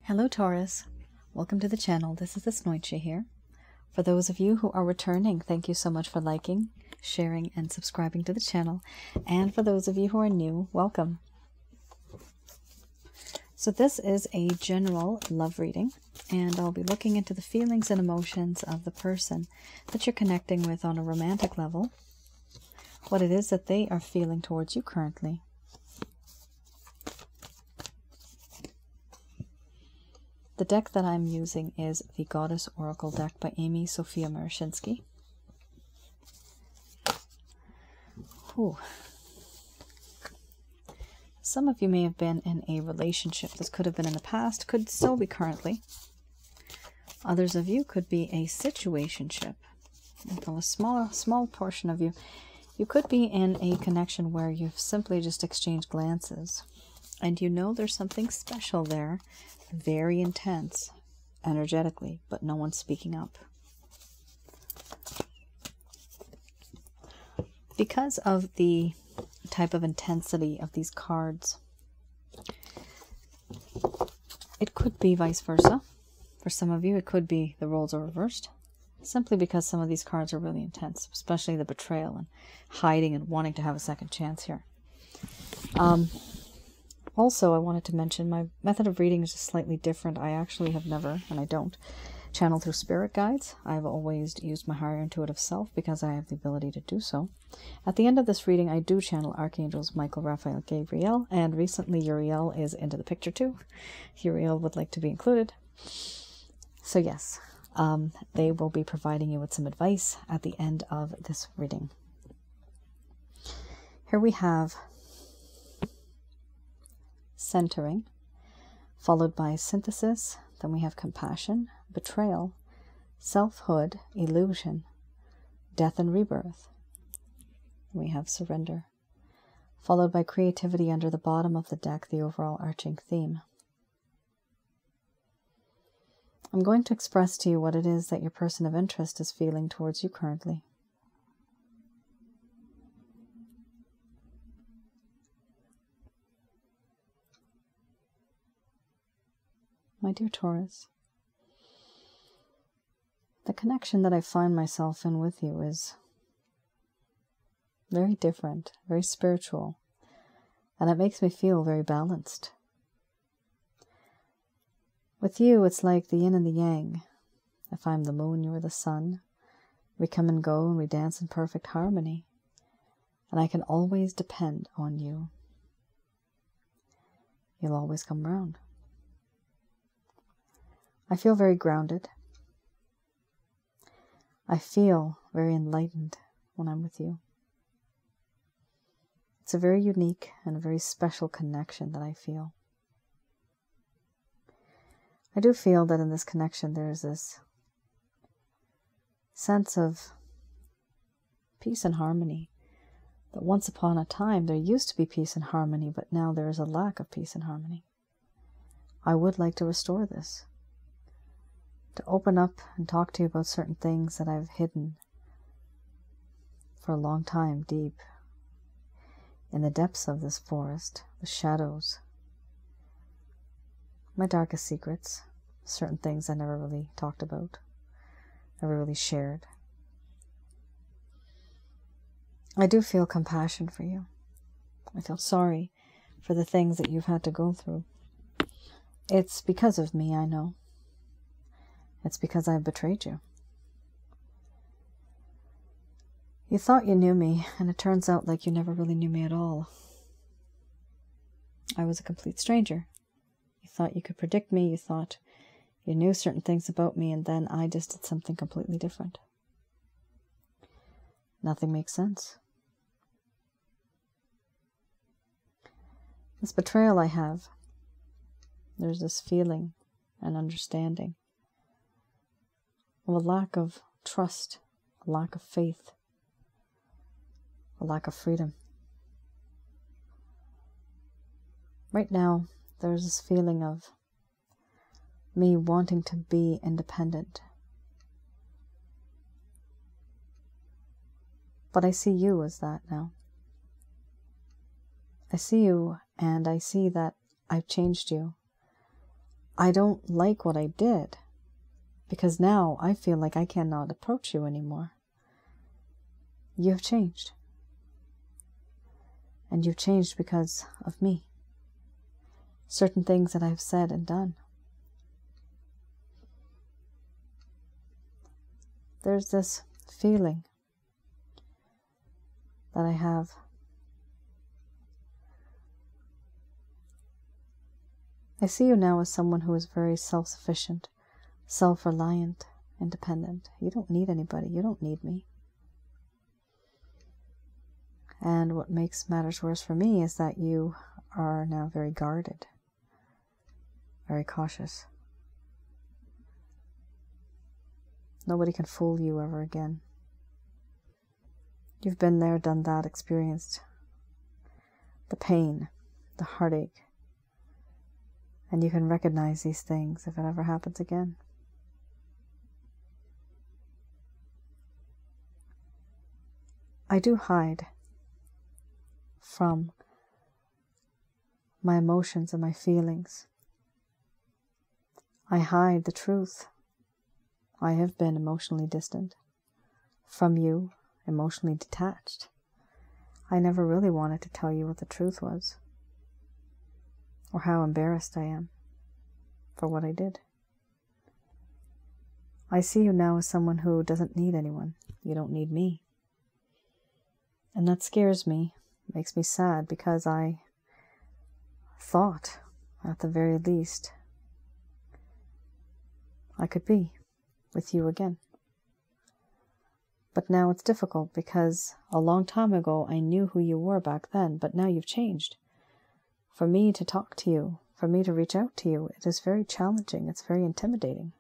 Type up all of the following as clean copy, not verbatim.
Hello Taurus, welcome to the channel. This is Asnointia here. For those of you who are returning, thank you so much for liking, sharing, and subscribing to the channel. And for those of you who are new, welcome. So this is a general love reading, and I'll be looking into the feelings and emotions of the person that you're connecting with on a romantic level, what it is that they are feeling towards you currently. The deck that I'm using is the Goddess Oracle deck by Amy Sophia Marashinsky. Some of you may have been in a relationship. This could have been in the past, could still be currently. Others of you could be a situationship. A small portion of you. You could be in a connection where you've simply just exchanged glances. And you know there's something special there, very intense, energetically, but no one's speaking up. Because of the type of intensity of these cards, it could be vice versa. For some of you, it could be the roles are reversed, simply because some of these cards are really intense, especially the betrayal and hiding and wanting to have a second chance here. Also, I wanted to mention my method of reading is just slightly different. I actually have never, and I don't, channel through spirit guides. I've always used my higher intuitive self because I have the ability to do so. At the end of this reading, I do channel Archangels Michael, Raphael, Gabriel, and recently Uriel is into the picture too. Uriel would like to be included. So yes, they will be providing you with some advice at the end of this reading. Here we have centering, followed by synthesis. Then we have compassion, betrayal, selfhood, illusion, death and rebirth. We have surrender, followed by creativity under the bottom of the deck, the overall arching theme. I'm going to express to you what it is that your person of interest is feeling towards you currently. My dear Taurus, the connection that I find myself in with you is very different, very spiritual, and it makes me feel very balanced. With you, it's like the yin and the yang. If I'm the moon, you're the sun. We come and go and we dance in perfect harmony, and I can always depend on you. You'll always come round. I feel very grounded. I feel very enlightened when I'm with you. It's a very unique and a very special connection that I feel. I do feel that in this connection there's this sense of peace and harmony. That once upon a time there used to be peace and harmony, but now there is a lack of peace and harmony. I would like to restore this. To open up and talk to you about certain things that I've hidden for a long time deep in the depths of this forest, the shadows, my darkest secrets, certain things I never really talked about, never really shared. I do feel compassion for you. I feel sorry for the things that you've had to go through. It's because of me, I know. It's because I've betrayed you. You thought you knew me, and it turns out like you never really knew me at all. I was a complete stranger. You thought you could predict me, you thought you knew certain things about me, and then I just did something completely different. Nothing makes sense. This betrayal I have, there's this feeling and understanding of a lack of trust, a lack of faith, a lack of freedom. Right now, there's this feeling of me wanting to be independent. But I see you as that now. I see you, and I see that I've changed you. I don't like what I did, because now I feel like I cannot approach you anymore. You have changed. And you've changed because of me. Certain things that I've said and done. There's this feeling that I have. I see you now as someone who is very self-sufficient, self-reliant, independent. You don't need anybody. You don't need me. And what makes matters worse for me is that you are now very guarded, very cautious. Nobody can fool you ever again. You've been there, done that, experienced the pain, the heartache, and you can recognize these things if it ever happens again. I do hide from my emotions and my feelings. I hide the truth. I have been emotionally distant from you, emotionally detached. I never really wanted to tell you what the truth was, or how embarrassed I am for what I did. I see you now as someone who doesn't need anyone. You don't need me. And that scares me, makes me sad, because I thought, at the very least, I could be with you again. But now it's difficult, because a long time ago I knew who you were back then, but now you've changed. For me to talk to you, for me to reach out to you, it is very challenging, it's very intimidating.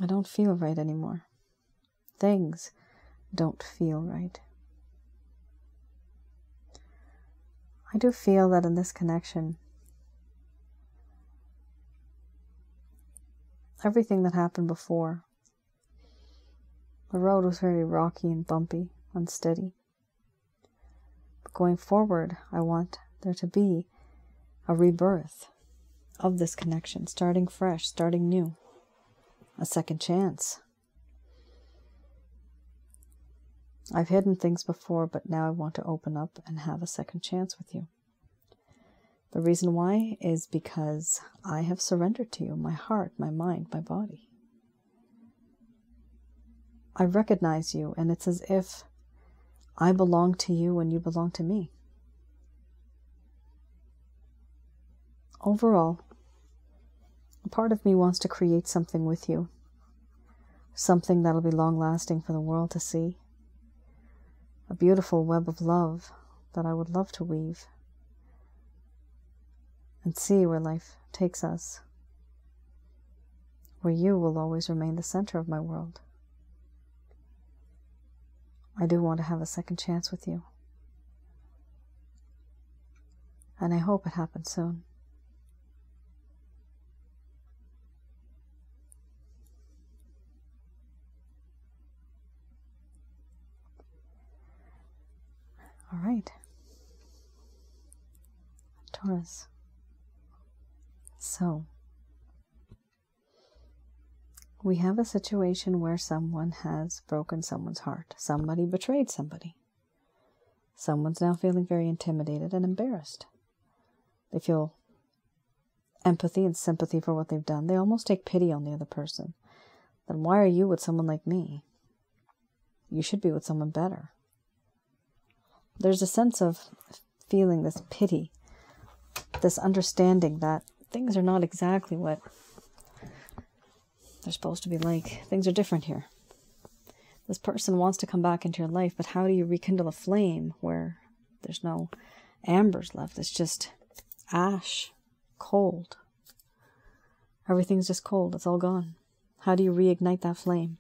I don't feel right anymore. Things don't feel right. I do feel that in this connection, everything that happened before, the road was very rocky and bumpy, unsteady. But going forward, I want there to be a rebirth of this connection, starting fresh, starting new, a second chance. I've hidden things before, but now I want to open up and have a second chance with you. The reason why is because I have surrendered to you, my heart, my mind, my body. I recognize you, and it's as if I belong to you and you belong to me. Overall, a part of me wants to create something with you, something that'll be long-lasting for the world to see. A beautiful web of love that I would love to weave and see where life takes us, where you will always remain the center of my world. I do want to have a second chance with you, and I hope it happens soon. All right, Taurus. So, we have a situation where someone has broken someone's heart. Somebody betrayed somebody. Someone's now feeling very intimidated and embarrassed. They feel empathy and sympathy for what they've done. They almost take pity on the other person. Then why are you with someone like me? You should be with someone better. There's a sense of feeling this pity, this understanding that things are not exactly what they're supposed to be like. Things are different here. This person wants to come back into your life, but how do you rekindle a flame where there's no embers left? It's just ash, cold. Everything's just cold. It's all gone. How do you reignite that flame?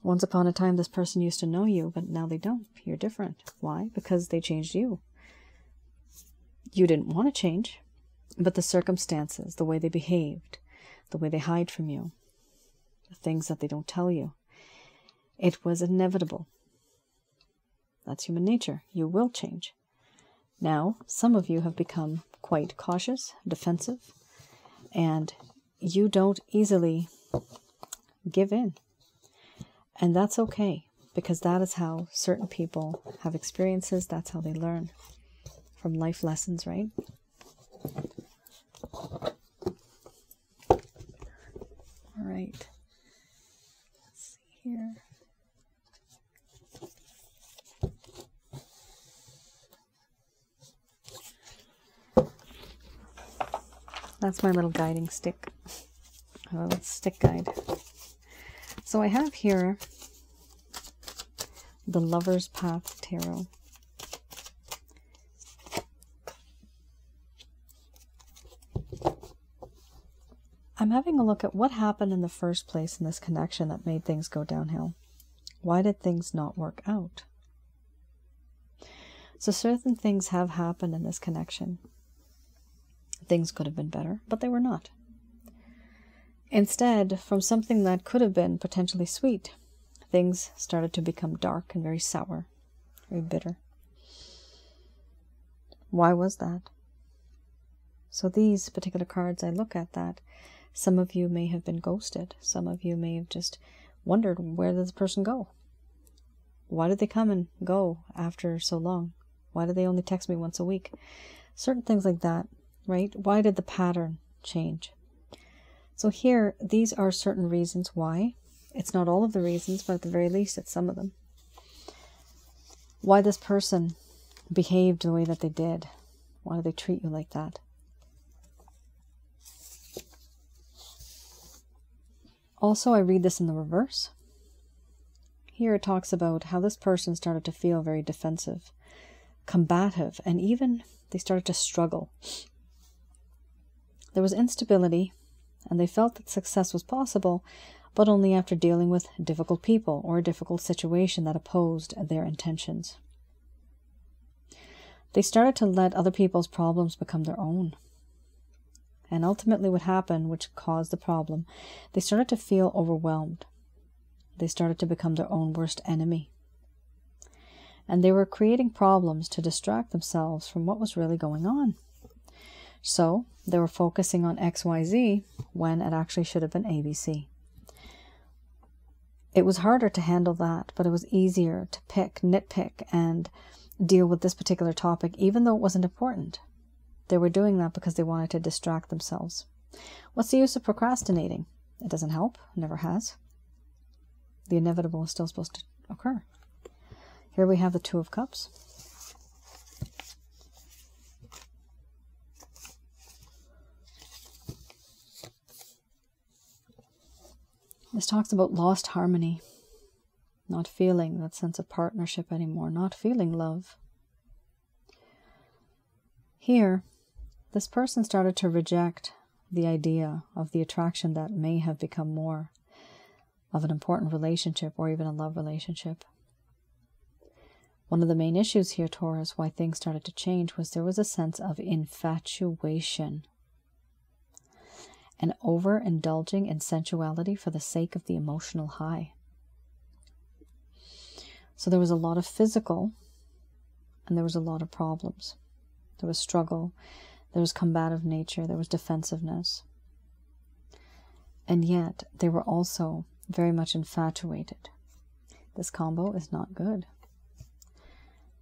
Once upon a time, this person used to know you, but now they don't. You're different. Why? Because they changed you. You didn't want to change, but the circumstances, the way they behaved, the way they hide from you, the things that they don't tell you, it was inevitable. That's human nature. You will change. Now, some of you have become quite cautious, defensive, and you don't easily give in. And that's okay, because that is how certain people have experiences. That's how they learn from life lessons, right? All right. Let's see here. That's my little guiding stick. Let's stick guide. So I have here the Lover's Path Tarot. I'm having a look at what happened in the first place in this connection that made things go downhill. Why did things not work out? So certain things have happened in this connection. Things could have been better, but they were not. Instead, from something that could have been potentially sweet, things started to become dark and very sour, very bitter. Why was that? So these particular cards, I look at that. Some of you may have been ghosted. Some of you may have just wondered, where did this person go? Why did they come and go after so long? Why did they only text me once a week? Certain things like that, right? Why did the pattern change? So here, these are certain reasons why. It's not all of the reasons, but at the very least, it's some of them. Why this person behaved the way that they did. Why do they treat you like that? Also, I read this in the reverse. Here it talks about how this person started to feel very defensive, combative, and even they started to struggle. There was instability, and they felt that success was possible, but only after dealing with difficult people or a difficult situation that opposed their intentions. They started to let other people's problems become their own. And ultimately what happened, which caused the problem, they started to feel overwhelmed. They started to become their own worst enemy. And they were creating problems to distract themselves from what was really going on. So they were focusing on XYZ when it actually should have been ABC. It was harder to handle that, but it was easier to nitpick, and deal with this particular topic, even though it wasn't important. They were doing that because they wanted to distract themselves. What's the use of procrastinating? It doesn't help. It never has. The inevitable is still supposed to occur. Here we have the Two of Cups. This talks about lost harmony, not feeling that sense of partnership anymore, not feeling love. Here, this person started to reject the idea of the attraction that may have become more of an important relationship or even a love relationship. One of the main issues here, Taurus, why things started to change was there was a sense of infatuation and overindulging in sensuality for the sake of the emotional high. So there was a lot of physical and there was a lot of problems. There was struggle, there was combative nature, there was defensiveness. And yet they were also very much infatuated. This combo is not good.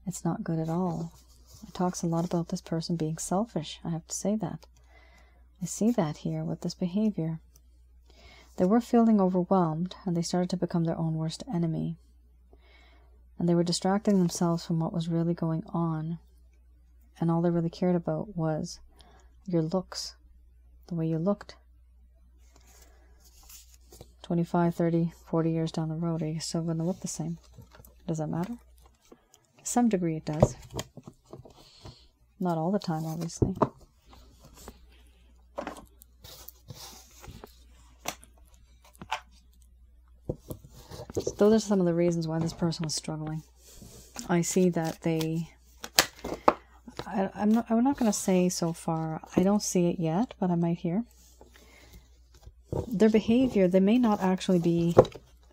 It's not good at all. It talks a lot about this person being selfish. I have to say that. I see that here with this behavior. They were feeling overwhelmed, and they started to become their own worst enemy. And they were distracting themselves from what was really going on. And all they really cared about was your looks, the way you looked. 25, 30, 40 years down the road, are you still going to look the same? Does that matter? To some degree it does. Not all the time, obviously. So those are some of the reasons why this person was struggling. I see that I'm not going to say so far, I don't see it yet, but I might hear. Their behavior, they may not actually be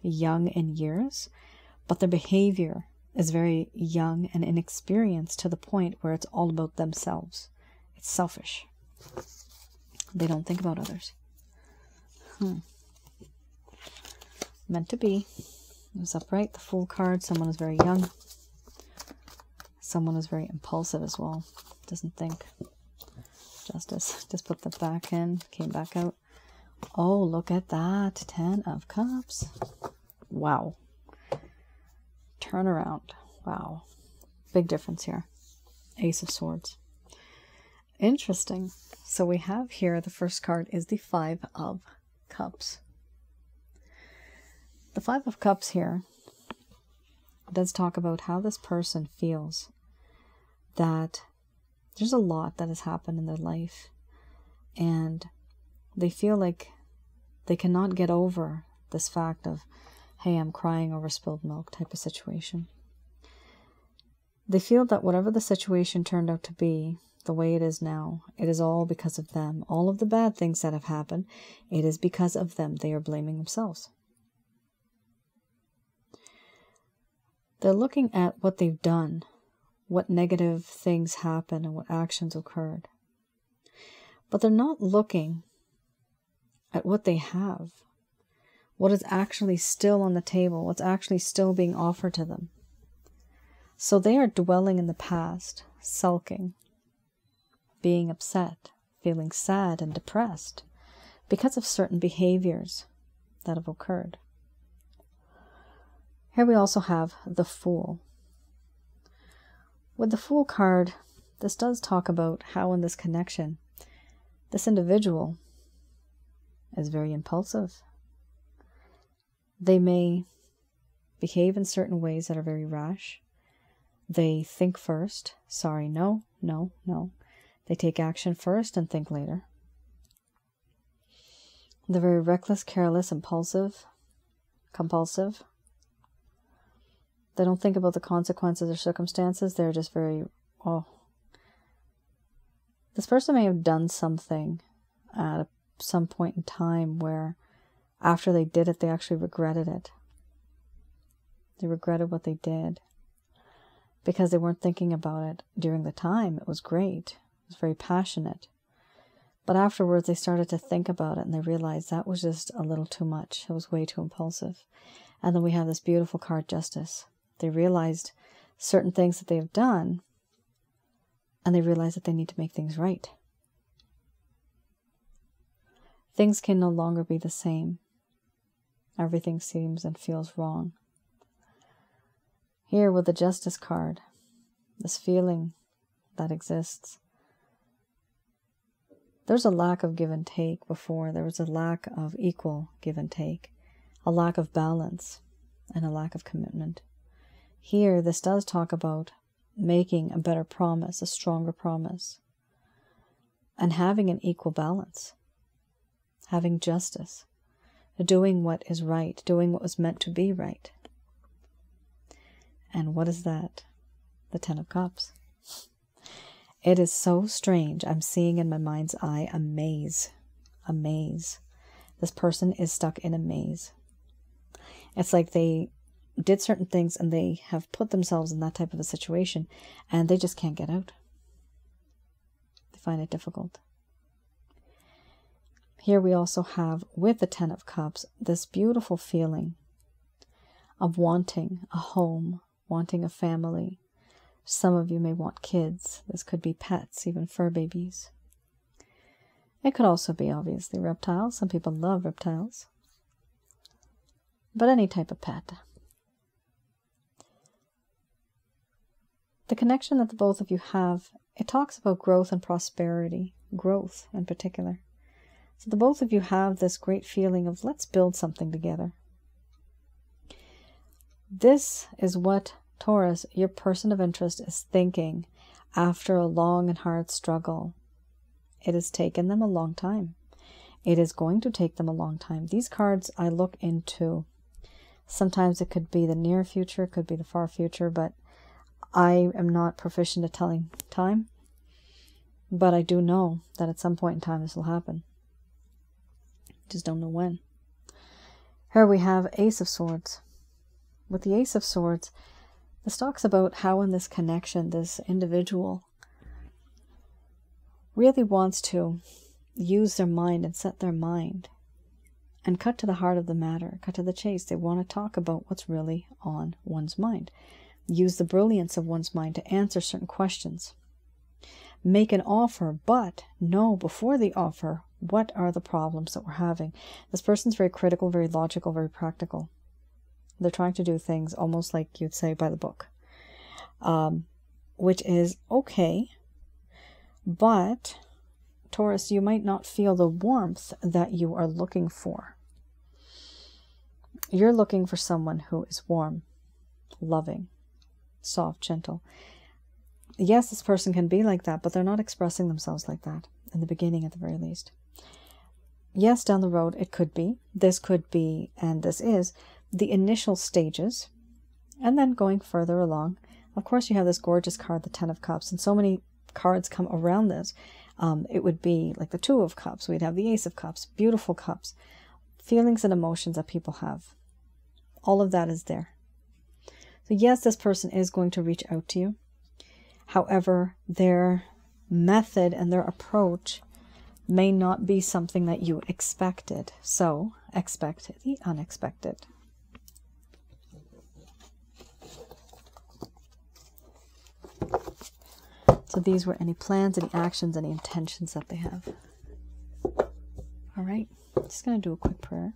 young in years, but their behavior is very young and inexperienced to the point where it's all about themselves. It's selfish. They don't think about others. Meant to be. It was upright, the Fool card. Someone is very young. Someone is very impulsive as well. Doesn't think. Justice. Just put that back in. Came back out. Oh, look at that. 10 of Cups. Wow. Turnaround. Wow. Big difference here. Ace of Swords. Interesting. So we have here, the first card is the 5 of Cups. The 5 of Cups here does talk about how this person feels that there's a lot that has happened in their life, and they feel like they cannot get over this fact of, hey, I'm crying over spilled milk type of situation. They feel that whatever the situation turned out to be, the way it is now, it is all because of them. All of the bad things that have happened, it is because of them. They are blaming themselves. They're looking at what they've done, what negative things happened, and what actions occurred. But they're not looking at what they have, what is actually still on the table, what's actually still being offered to them. So they are dwelling in the past, sulking, being upset, feeling sad and depressed because of certain behaviors that have occurred. Here we also have the Fool. With the Fool card, this does talk about how in this connection, this individual is very impulsive. They may behave in certain ways that are very rash. They think first, sorry, no, no, no. They take action first and think later. They're very reckless, careless, impulsive, compulsive. They don't think about the consequences or circumstances. They're just very, This person may have done something at some point in time where after they did it, they actually regretted it. They regretted what they did because they weren't thinking about it during the time. It was great. It was very passionate. But afterwards, they started to think about it and they realized that was just a little too much. It was way too impulsive. And then we have this beautiful card, Justice. They realized certain things that they have done, and they realize that they need to make things right. Things can no longer be the same. Everything seems and feels wrong. Here with the Justice card, this feeling that exists, there's a lack of give and take before. There was a lack of equal give and take, a lack of balance, and a lack of commitment. Here, this does talk about making a better promise, a stronger promise, and having an equal balance, having justice, doing what is right, doing what was meant to be right. And what is that? The 10 of Cups. It is so strange. I'm seeing in my mind's eye a maze. A maze. This person is stuck in a maze. It's like they did certain things and they have put themselves in that type of a situation and they just can't get out. They find it difficult. Here we also have, with the 10 of Cups, this beautiful feeling of wanting a home, wanting a family. Some of you may want kids. This could be pets, even fur babies. It could also be, obviously, reptiles. Some people love reptiles. But any type of pet. The connection that the both of you have, it talks about growth and prosperity. Growth in particular. So the both of you have this great feeling of, let's build something together. This is what Taurus, your person of interest, is thinking after a long and hard struggle. It has taken them a long time. It is going to take them a long time. These cards I look into. Sometimes it could be the near future, it could be the far future, but I am not proficient at telling time. But I do know that at some point in time this will happen. Just don't know when. Here we have Ace of Swords. With the Ace of Swords, This talks about how in this connection, this individual really wants to use their mind and set their mind and cut to the heart of the matter, cut to the chase. They want to talk about what's really on one's mind. Use the brilliance of one's mind to answer certain questions. Make an offer, but know before the offer, what are the problems that we're having? This person's very critical, very logical, very practical. They're trying to do things almost like you'd say by the book, which is okay. But, Taurus, you might not feel the warmth that you are looking for. You're looking for someone who is warm, loving, soft, gentle. Yes, this person can be like that, but they're not expressing themselves like that in the beginning at the very least. Yes, down the road it could be. This could be, and this is, the initial stages. And then going further along, of course you have this gorgeous card, the Ten of Cups, and so many cards come around this. It would be like the Two of Cups. We'd have the Ace of Cups, beautiful cups, feelings and emotions that people have. All of that is there. So yes, this person is going to reach out to you. However, their method and their approach may not be something that you expected. So expect the unexpected. So these were any plans, any actions, any intentions that they have. All right, just going to do a quick prayer.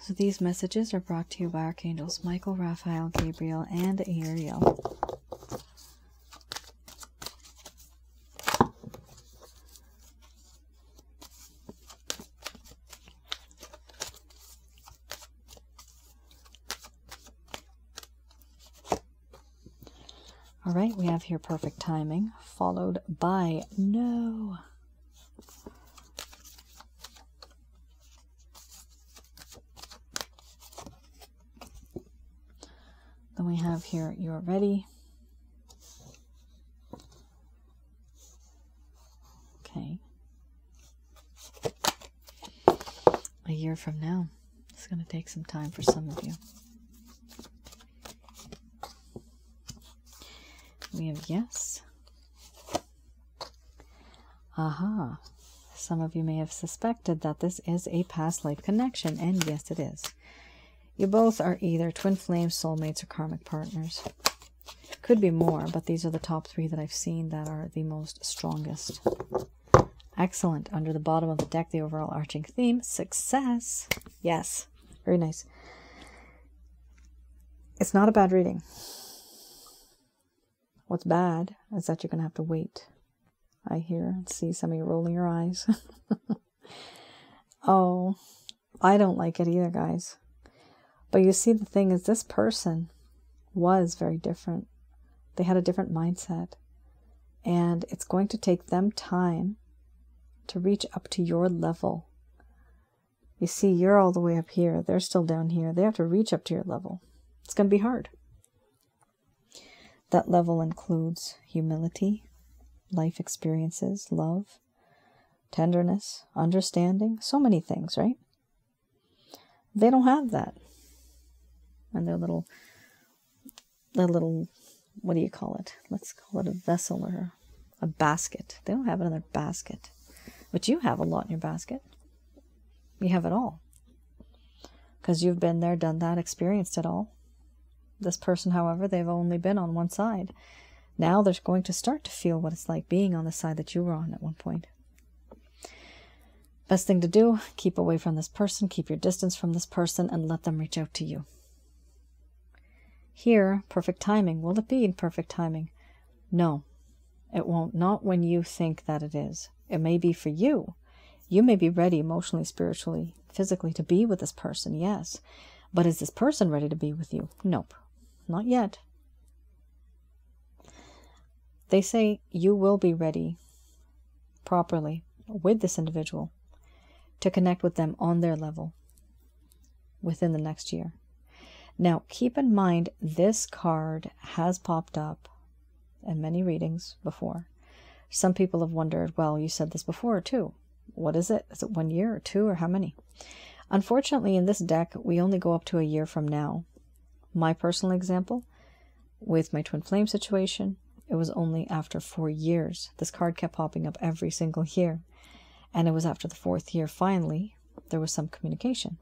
So these messages are brought to you by Archangels Michael, Raphael, Gabriel, and Ariel. All right, we have here perfect timing, followed by no. Then we have here, you're ready. Okay. A year from now. It's going to take some time for some of you. We have yes. Aha. Some of you may have suspected that this is a past life connection, and yes, it is. You both are either twin flames, soulmates, or karmic partners. Could be more, but these are the top three that I've seen that are the most strongest. Excellent. Under the bottom of the deck, the overall arching theme, success. Yes. Very nice. It's not a bad reading. What's bad is that you're going to have to wait. I hear and see some of you rolling your eyes. Oh, I don't like it either, guys. But you see, the thing is, this person was very different. They had a different mindset. And it's going to take them time to reach up to your level. You see, you're all the way up here. They're still down here. They have to reach up to your level. It's going to be hard. That level includes humility, life experiences, love, tenderness, understanding, so many things, right? They don't have that. And their little, what do you call it? Let's call it a vessel or a basket. They don't have it in their basket. But you have a lot in your basket. You have it all. Because you've been there, done that, experienced it all. This person, however, they've only been on one side. Now they're going to start to feel what it's like being on the side that you were on at one point. Best thing to do, keep away from this person, keep your distance from this person, and let them reach out to you. Here, perfect timing. Will it be in perfect timing? No, it won't. Not when you think that it is. It may be for you. You may be ready emotionally, spiritually, physically to be with this person, yes. But is this person ready to be with you? Nope. Not yet. They say you will be ready properly with this individual to connect with them on their level within the next year. Now, keep in mind, this card has popped up in many readings before. Some people have wondered, well, you said this before too. What is it? Is it 1 year or 2 or how many? Unfortunately, in this deck, we only go up to a year from now. My personal example, with my twin flame situation, it was only after 4 years. This card kept popping up every single year. And it was after the 4th year, finally, there was some communication.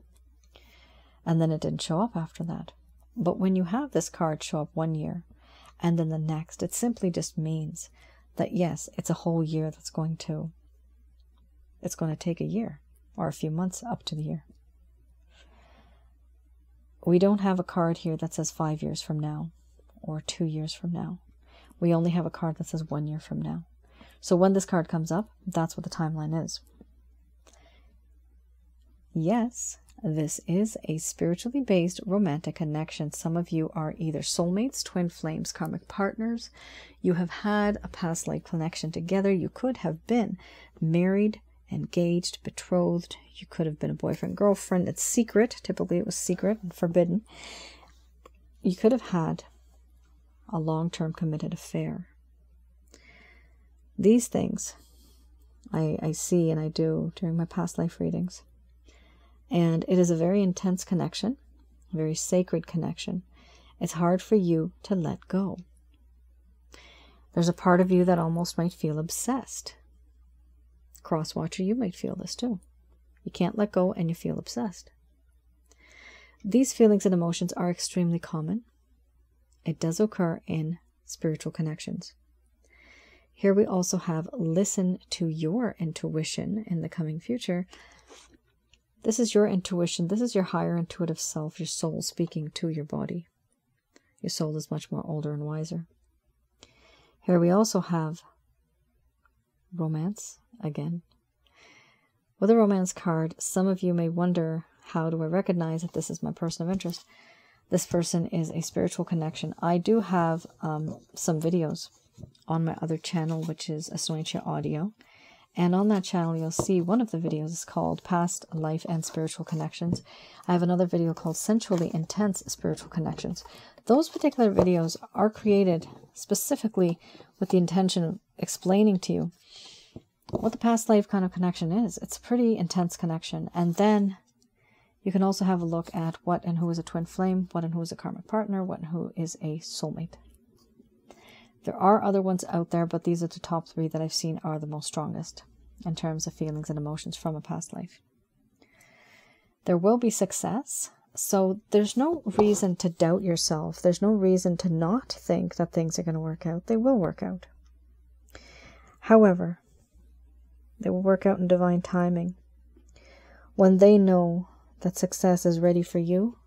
And then it didn't show up after that. But when you have this card show up 1 year, and then the next, it simply just means that yes, it's a whole year it's going to take a year, or a few months up to the year. We don't have a card here that says 5 years from now, or 2 years from now. We only have a card that says 1 year from now. So when this card comes up, that's what the timeline is. Yes, this is a spiritually based romantic connection. Some of you are either soulmates, twin flames, karmic partners. You have had a past life connection together. You could have been married, engaged, betrothed. You could have been a boyfriend, girlfriend. It's secret. Typically it was secret and forbidden. You could have had a long-term committed affair. These things I see and I do during my past life readings. And it is a very intense connection, a very sacred connection. It's hard for you to let go. There's a part of you that almost might feel obsessed. Crosswatcher, you might feel this too. You can't let go and you feel obsessed. These feelings and emotions are extremely common. It does occur in spiritual connections. Here we also have listen to your intuition in the coming future. This is your intuition. This is your higher intuitive self, your soul speaking to your body. Your soul is much more older and wiser. Here we also have romance again. With a romance card, some of you may wonder, how do I recognize that this is my person of interest? This person is a spiritual connection. I do have some videos on my other channel, which is Asnointia Audio. And on that channel, you'll see one of the videos is called Past Life and Spiritual Connections. I have another video called Sensually Intense Spiritual Connections. Those particular videos are created specifically with the intention of explaining to you what the past life kind of connection is. It's a pretty intense connection. And then you can also have a look at what and who is a twin flame, what and who is a karmic partner, what and who is a soulmate. There are other ones out there, but these are the top 3 that I've seen are the most strongest in terms of feelings and emotions from a past life. There will be success, so there's no reason to doubt yourself. There's no reason to not think that things are going to work out. They will work out. However, they will work out in divine timing. When they know that success is ready for you,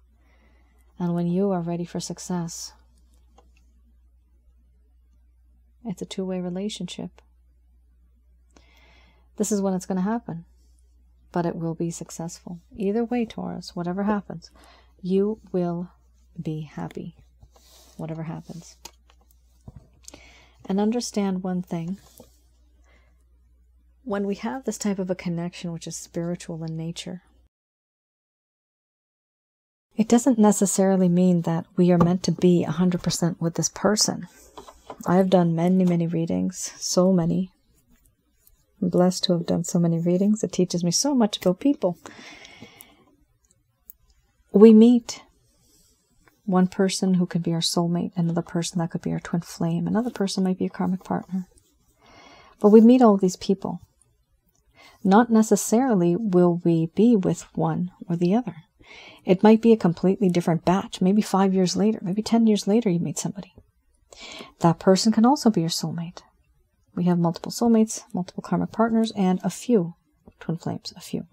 and when you are ready for success. It's a two-way relationship. This is when it's going to happen. But it will be successful. Either way, Taurus, whatever happens, you will be happy. Whatever happens. And understand one thing. When we have this type of a connection, which is spiritual in nature, it doesn't necessarily mean that we are meant to be 100% with this person. I have done many, many readings, so many. I'm blessed to have done so many readings. It teaches me so much about people. We meet one person who could be our soulmate, another person that could be our twin flame, another person might be a karmic partner. But we meet all these people. Not necessarily will we be with one or the other. It might be a completely different batch. Maybe 5 years later, maybe 10 years later you meet somebody. That person can also be your soulmate. We have multiple soulmates, multiple karmic partners, and a few twin flames, a few.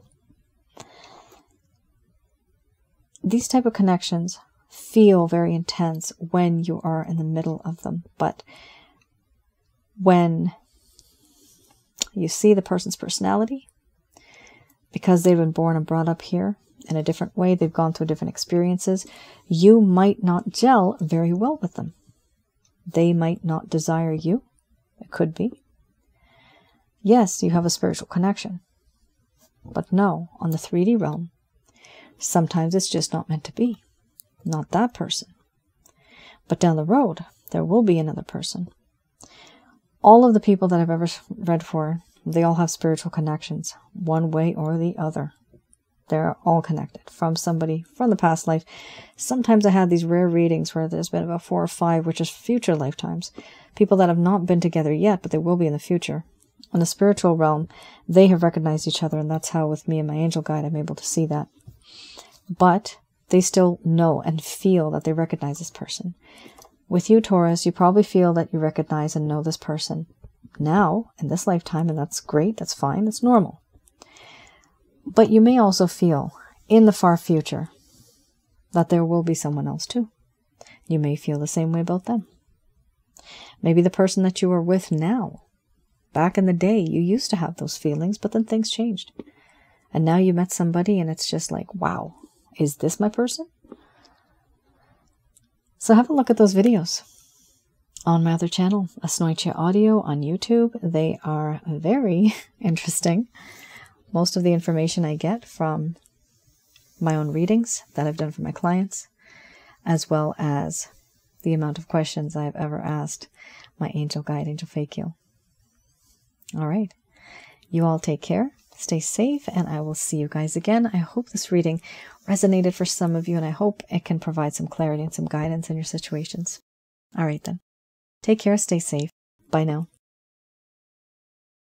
These type of connections feel very intense when you are in the middle of them, but when you see the person's personality, because they've been born and brought up here in a different way, they've gone through different experiences, you might not gel very well with them. They might not desire you. It could be. Yes, you have a spiritual connection. But no, on the 3D realm, sometimes it's just not meant to be. Not that person. But down the road, there will be another person. All of the people that I've ever read for, they all have spiritual connections, one way or the other. They're all connected from somebody from the past life. Sometimes I had these rare readings where there's been about 4 or 5, which is future lifetimes. People that have not been together yet, but they will be in the future. In the spiritual realm, they have recognized each other, and that's how with me and my angel guide, I'm able to see that. But they still know and feel that they recognize this person. With you, Taurus, you probably feel that you recognize and know this person now, in this lifetime, and that's great, that's fine, that's normal. But you may also feel, in the far future, that there will be someone else too. You may feel the same way about them. Maybe the person that you are with now, back in the day, you used to have those feelings, but then things changed. And now you met somebody and it's just like, wow, is this my person? So have a look at those videos on my other channel, Asnointia Audio on YouTube. They are very interesting. Most of the information I get from my own readings that I've done for my clients, as well as the amount of questions I've ever asked my angel guide, Angel Fakil. All right. You all take care. Stay safe, and I will see you guys again. I hope this reading resonated for some of you, and I hope it can provide some clarity and some guidance in your situations. All right, then. Take care. Stay safe. Bye now.